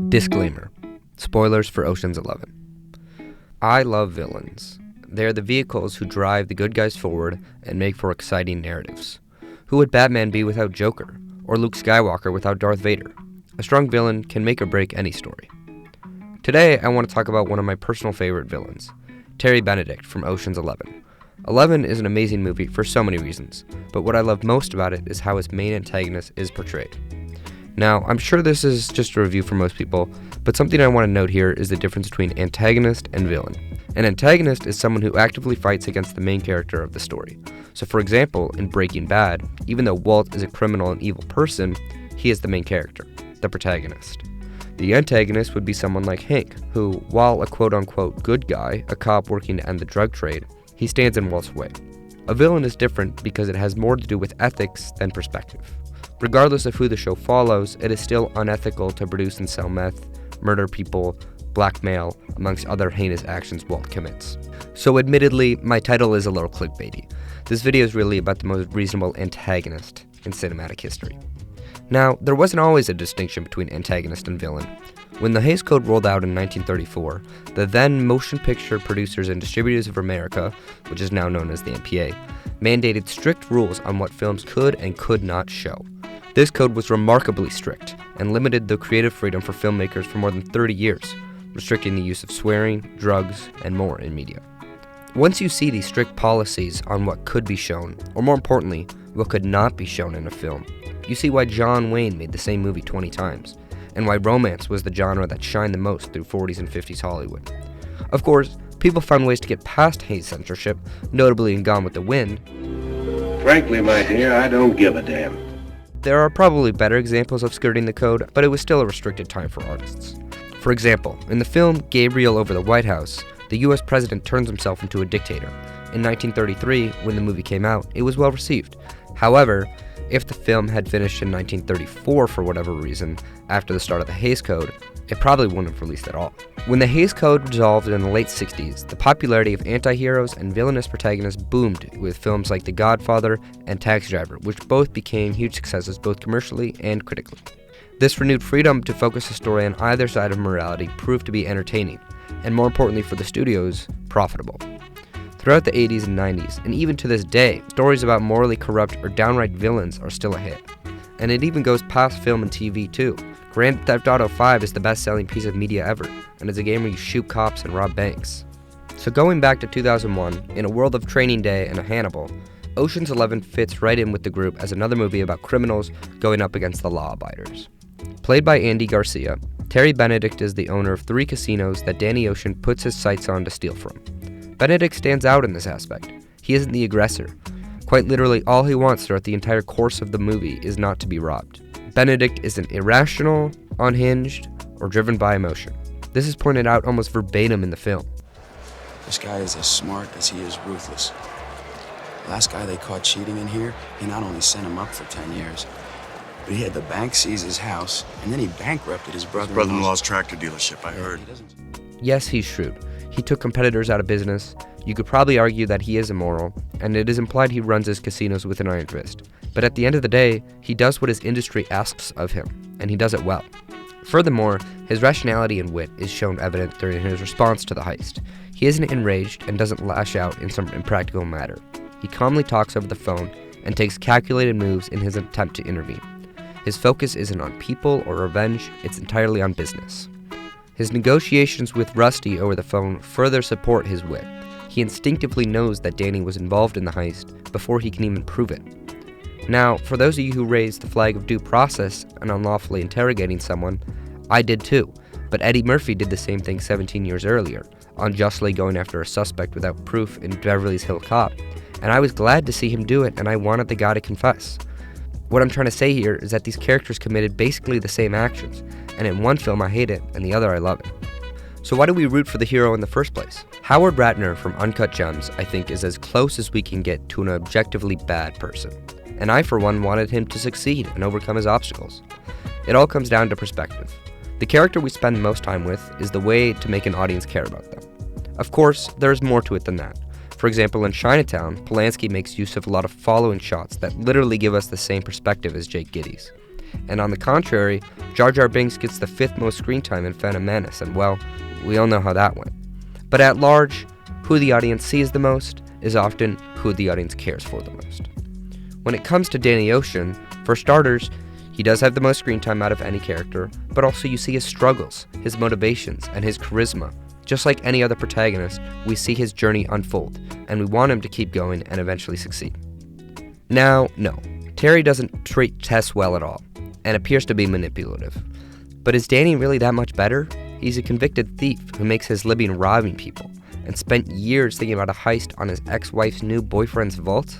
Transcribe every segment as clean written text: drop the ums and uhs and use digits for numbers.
Disclaimer. Spoilers for Ocean's 11. I love villains. They are the vehicles who drive the good guys forward and make for exciting narratives. Who would Batman be without Joker? Or Luke Skywalker without Darth Vader? A strong villain can make or break any story. Today, I want to talk about one of my personal favorite villains, Terry Benedict from Ocean's 11. 11 is an amazing movie for so many reasons, but what I love most about it is how its main antagonist is portrayed. Now, I'm sure this is just a review for most people, but something I want to note here is the difference between antagonist and villain. An antagonist is someone who actively fights against the main character of the story. So for example, in Breaking Bad, even though Walt is a criminal and evil person, he is the main character, the protagonist. The antagonist would be someone like Hank, who, while a quote-unquote good guy, a cop working to end the drug trade, he stands in Walt's way. A villain is different because it has more to do with ethics than perspective. Regardless of who the show follows, it is still unethical to produce and sell meth, murder people, blackmail, amongst other heinous actions Walt commits. So admittedly, my title is a little clickbaity. This video is really about the most reasonable antagonist in cinematic history. Now, there wasn't always a distinction between antagonist and villain. When the Hays Code rolled out in 1934, the then Motion Picture Producers and Distributors of America, which is now known as the MPA, mandated strict rules on what films could and could not show. This code was remarkably strict and limited the creative freedom for filmmakers for more than 30 years, restricting the use of swearing, drugs, and more in media. Once you see these strict policies on what could be shown, or more importantly, what could not be shown in a film, you see why John Wayne made the same movie 20 times, and why romance was the genre that shined the most through 40s and 50s Hollywood. Of course, people found ways to get past Hays censorship, notably in Gone with the Wind. Frankly, my dear, I don't give a damn. There are probably better examples of skirting the code, but it was still a restricted time for artists. For example, in the film Gabriel over the White House, the US president turns himself into a dictator. In 1933, when the movie came out, it was well received. However, if the film had finished in 1934 for whatever reason, after the start of the Hays Code, it probably wouldn't have released at all. When the Hays Code dissolved in the late 60s, the popularity of anti-heroes and villainous protagonists boomed with films like The Godfather and Taxi Driver, which both became huge successes both commercially and critically. This renewed freedom to focus a story on either side of morality proved to be entertaining, and more importantly for the studios, profitable. Throughout the 80s and 90s, and even to this day, stories about morally corrupt or downright villains are still a hit. And it even goes past film and TV too. Grand Theft Auto 5 is the best-selling piece of media ever, and it's a game where you shoot cops and rob banks. So going back to 2001, in a world of Training Day and a Hannibal, Ocean's 11 fits right in with the group as another movie about criminals going up against the law-abiders. Played by Andy Garcia, Terry Benedict is the owner of 3 casinos that Danny Ocean puts his sights on to steal from. Benedict stands out in this aspect. He isn't the aggressor. Quite literally, all he wants throughout the entire course of the movie is not to be robbed. Benedict isn't irrational, unhinged, or driven by emotion. This is pointed out almost verbatim in the film. This guy is as smart as he is ruthless. The last guy they caught cheating in here, he not only sent him up for 10 years, but he had the bank seize his house, and then he bankrupted his brother-in-law's tractor dealership, I heard. Yes, he's shrewd. He took competitors out of business. You could probably argue that he is immoral, and it is implied he runs his casinos with an iron fist. But at the end of the day, he does what his industry asks of him, and he does it well. Furthermore, his rationality and wit is shown evident during his response to the heist. He isn't enraged and doesn't lash out in some impractical manner. He calmly talks over the phone and takes calculated moves in his attempt to intervene. His focus isn't on people or revenge, it's entirely on business. His negotiations with Rusty over the phone further support his wit. He instinctively knows that Danny was involved in the heist before he can even prove it. Now, for those of you who raised the flag of due process and unlawfully interrogating someone, I did too, but Eddie Murphy did the same thing 17 years earlier, unjustly going after a suspect without proof in Beverly Hills Cop, and I was glad to see him do it, and I wanted the guy to confess. What I'm trying to say here is that these characters committed basically the same actions, and in one film I hate it, and the other I love it. So why do we root for the hero in the first place? Howard Ratner from Uncut Gems, I think, is as close as we can get to an objectively bad person. And I, for one, wanted him to succeed and overcome his obstacles. It all comes down to perspective. The character we spend most time with is the way to make an audience care about them. Of course, there's more to it than that. For example, in Chinatown, Polanski makes use of a lot of following shots that literally give us the same perspective as Jake Gittes. And on the contrary, Jar Jar Binks gets the 5th most screen time in Phantom Menace, and well, we all know how that went. But at large, who the audience sees the most is often who the audience cares for the most. When it comes to Danny Ocean, for starters, he does have the most screen time out of any character, but also you see his struggles, his motivations, and his charisma. Just like any other protagonist, we see his journey unfold, and we want him to keep going and eventually succeed. Now, no, Terry doesn't treat Tess well at all, and appears to be manipulative. But is Danny really that much better? He's a convicted thief who makes his living robbing people, and spent years thinking about a heist on his ex-wife's new boyfriend's vault?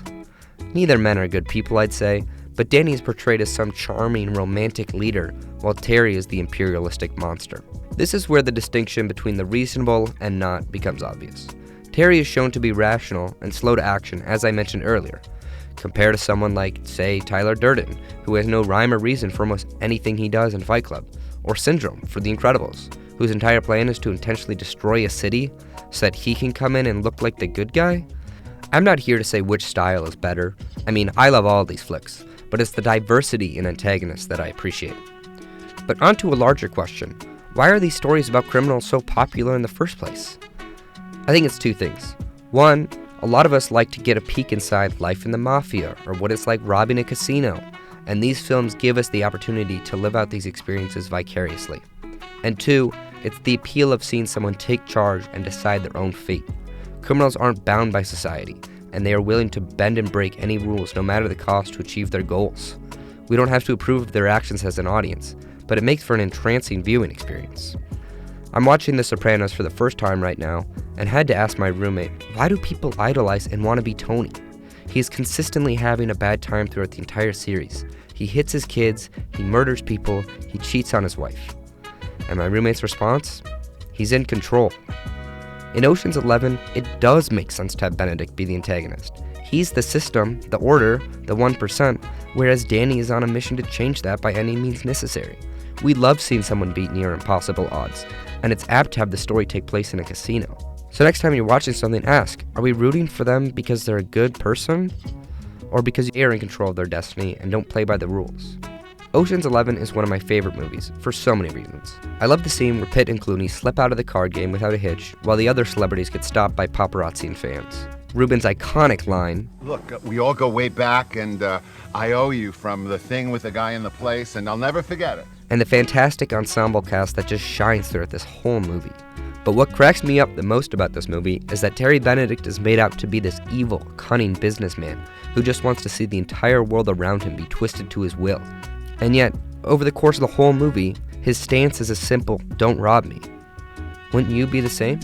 Neither men are good people, I'd say, but Danny is portrayed as some charming, romantic leader, while Terry is the imperialistic monster. This is where the distinction between the reasonable and not becomes obvious. Terry is shown to be rational and slow to action, as I mentioned earlier. Compare to someone like, say, Tyler Durden, who has no rhyme or reason for almost anything he does in Fight Club, or Syndrome for The Incredibles, whose entire plan is to intentionally destroy a city so that he can come in and look like the good guy. I'm not here to say which style is better. I mean, I love all these flicks, but it's the diversity in antagonists that I appreciate. But on to a larger question. Why are these stories about criminals so popular in the first place? I think it's two things. One, a lot of us like to get a peek inside life in the mafia or what it's like robbing a casino, and these films give us the opportunity to live out these experiences vicariously. And two, it's the appeal of seeing someone take charge and decide their own fate. Criminals aren't bound by society, and they are willing to bend and break any rules no matter the cost to achieve their goals. We don't have to approve of their actions as an audience, but it makes for an entrancing viewing experience. I'm watching The Sopranos for the first time right now, and had to ask my roommate, why do people idolize and want to be Tony? He is consistently having a bad time throughout the entire series. He hits his kids, he murders people, he cheats on his wife. And my roommate's response? He's in control. In Ocean's 11, it does make sense to have Benedict be the antagonist. He's the system, the order, the 1%, whereas Danny is on a mission to change that by any means necessary. We love seeing someone beat near impossible odds, and it's apt to have the story take place in a casino. So next time you're watching something, ask, are we rooting for them because they're a good person? Or because they're in control of their destiny and don't play by the rules? Ocean's 11 is one of my favorite movies, for so many reasons. I love the scene where Pitt and Clooney slip out of the card game without a hitch, while the other celebrities get stopped by paparazzi and fans. Rubin's iconic line, "Look, we all go way back, and I owe you from the thing with the guy in the place, and I'll never forget it." and the fantastic ensemble cast that just shines throughout this whole movie. But what cracks me up the most about this movie is that Terry Benedict is made out to be this evil, cunning businessman who just wants to see the entire world around him be twisted to his will. And yet, over the course of the whole movie, his stance is a simple, "don't rob me." Wouldn't you be the same?